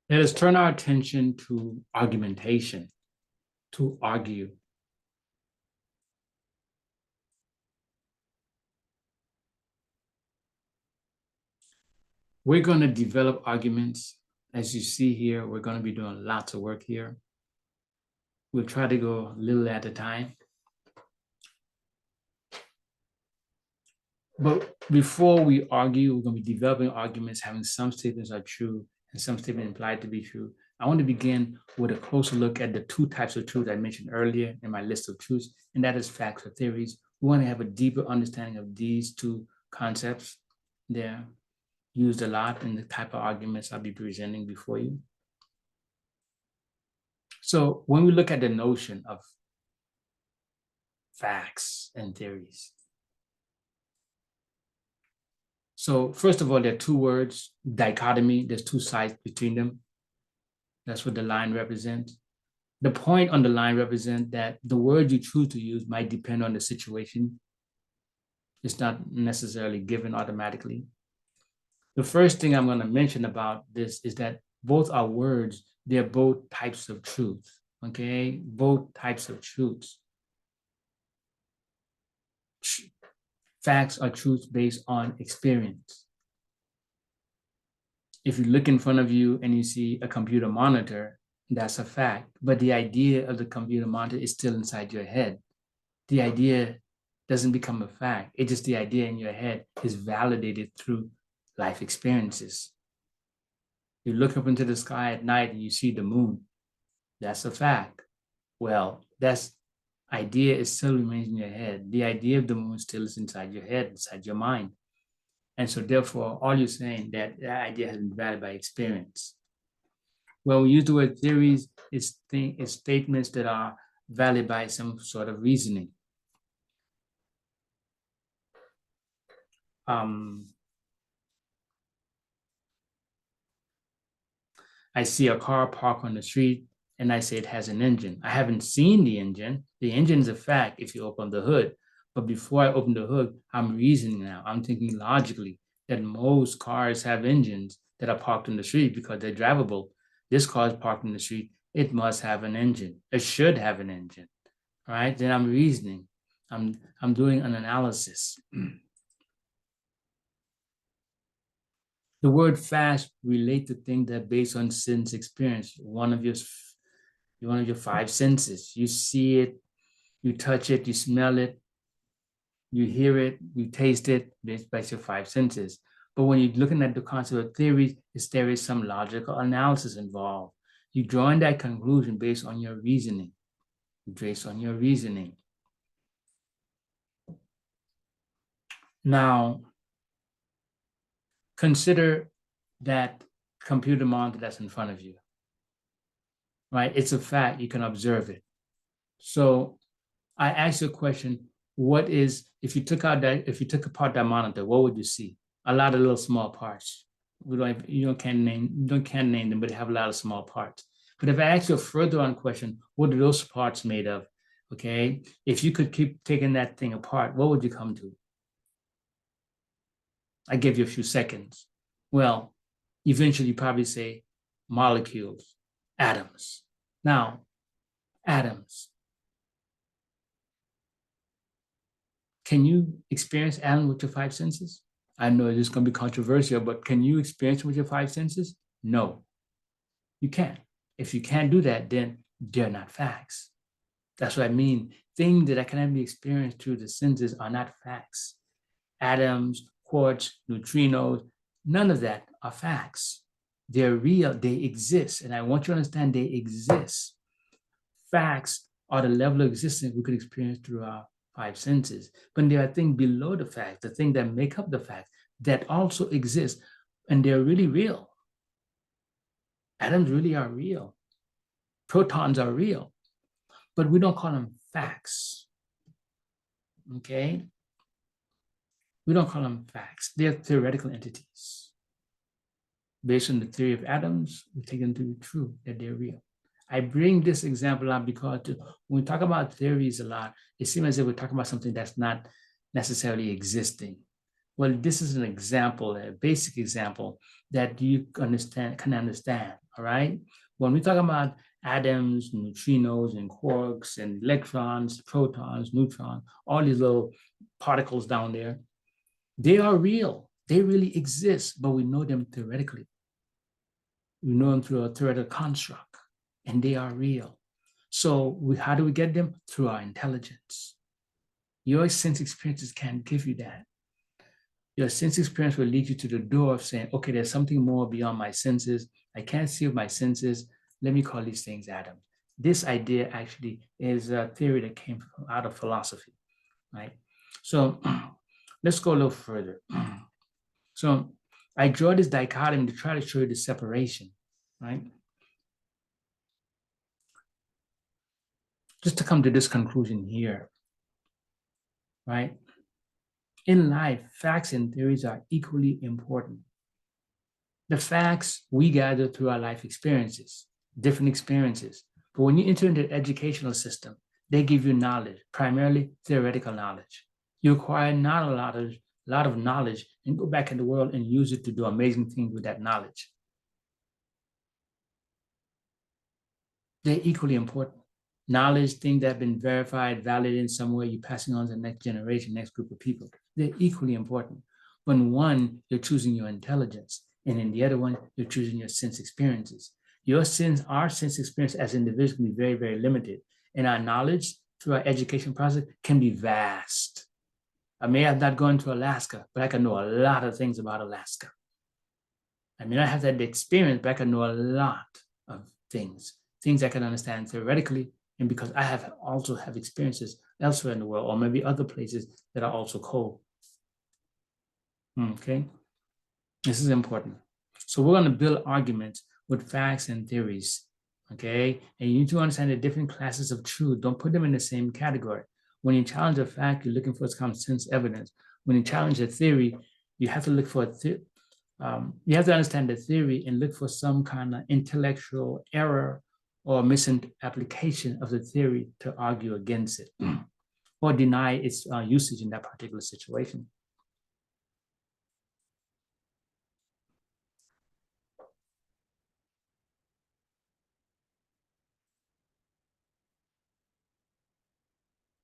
Let us turn our attention to argumentation, to argue. We're going to develop arguments. As you see here, we're going to be doing lots of work here. We'll try to go a little at a time. But before we argue, we're going to be developing arguments, having some statements are true and some statements implied to be true. I want to begin with a closer look at the two types of truth I mentioned earlier in my list of truths, and that is facts or theories. We want to have a deeper understanding of these two concepts. They're used a lot in the type of arguments I'll be presenting before you. So when we look at the notion of facts and theories, so first of all, there are two words, dichotomy. There's two sides between them. That's what the line represents. The point on the line represents that the word you choose to use might depend on the situation. It's not necessarily given automatically. The first thing I'm going to mention about this is that both are words. They're both types of truth, okay? Both types of truths. Facts are truths based on experience. If you look in front of you and you see a computer monitor, that's a fact. But the idea of the computer monitor is still inside your head. The idea doesn't become a fact. It's just the idea in your head is validated through life experiences. You look up into the sky at night and you see the moon. That's a fact. Well, that's idea is still remains in your head. The idea of the moon still is inside your head, inside your mind. And so therefore, all you're saying that idea has been validated by experience. When we use the word theories, it's statements that are valid by some sort of reasoning. I see a car parked on the street and I say it has an engine. I haven't seen the engine. The engine is a fact if you open the hood. But before I open the hood, I'm reasoning now. I'm thinking logically that most cars have engines that are parked in the street because they're drivable. This car is parked in the street. It must have an engine. It should have an engine, right? Then I'm reasoning. I'm doing an analysis. The word fast relate to things that are based on sense experience. One of your five senses. You see it, you touch it, you smell it, you hear it, you taste it, based by your five senses. But when you're looking at the concept of theory, there is some logical analysis involved. You're drawing that conclusion based on your reasoning. Now, consider that computer monitor that's in front of you, right? It's a fact, you can observe it. So I asked you a question, what is, if you took apart that monitor, what would you see? A lot of little small parts. You can't name them, but they have a lot of small parts. But if I ask you a further on question, what are those parts made of? Okay, if you could keep taking that thing apart, what would you come to? I give you a few seconds. Well, eventually you probably say molecules, atoms. Now, atoms. Can you experience atoms with your five senses? I know this is going to be controversial, but can you experience it with your five senses? No, you can't. If you can't do that, then they're not facts. That's what I mean. Things that can be experienced through the senses are not facts. Atoms, quarks, neutrinos, none of that are facts. They're real, they exist. And I want you to understand they exist. Facts are the level of existence we could experience through our five senses. But there are things below the facts, the things that make up the facts, that also exist, and they're really real. Atoms really are real. Protons are real, but we don't call them facts. Okay? We don't call them facts. They're theoretical entities. Based on the theory of atoms, we take them to be true, that they're real. I bring this example up because when we talk about theories a lot, it seems as if we're talking about something that's not necessarily existing. Well, this is an example, a basic example that you can understand, all right? When we talk about atoms, neutrinos, and quarks, and electrons, protons, neutrons, all these little particles down there, they are real. They really exist, but we know them theoretically. We know them through a theoretical construct, and they are real. So how do we get them? Through our intelligence. Your sense experiences can't give you that. Your sense experience will lead you to the door of saying, okay, there's something more beyond my senses. I can't see with my senses. Let me call these things atoms. This idea actually is a theory that came out of philosophy, right? So let's go a little further. So I draw this dichotomy to try to show you the separation, right? Just to come to this conclusion here, right? In life, facts and theories are equally important. The facts we gather through our life experiences, different experiences. But when you enter into the educational system, they give you knowledge, primarily theoretical knowledge. You acquire not a lot of knowledge and go back in the world and use it to do amazing things with that knowledge. They're equally important. Knowledge, things that have been verified, validated in some way, you're passing on to the next generation, next group of people. They're equally important. When one, you're choosing your intelligence, and in the other one, you're choosing your sense experiences. Our sense experience as individuals can be very, very limited. And our knowledge through our education process can be vast. I may have not gone to Alaska, but I can know a lot of things about Alaska. I may not have that experience, but I can know a lot of things I can understand theoretically, and because I also have experiences elsewhere in the world, or maybe other places that are also cold. Okay, this is important. So we're going to build arguments with facts and theories. Okay, and you need to understand the different classes of truth. Don't put them in the same category. When you challenge a fact, you're looking for common sense evidence. When you challenge a theory, you have to look for you have to understand the theory and look for some kind of intellectual error or misapplication of the theory to argue against it or deny its usage in that particular situation.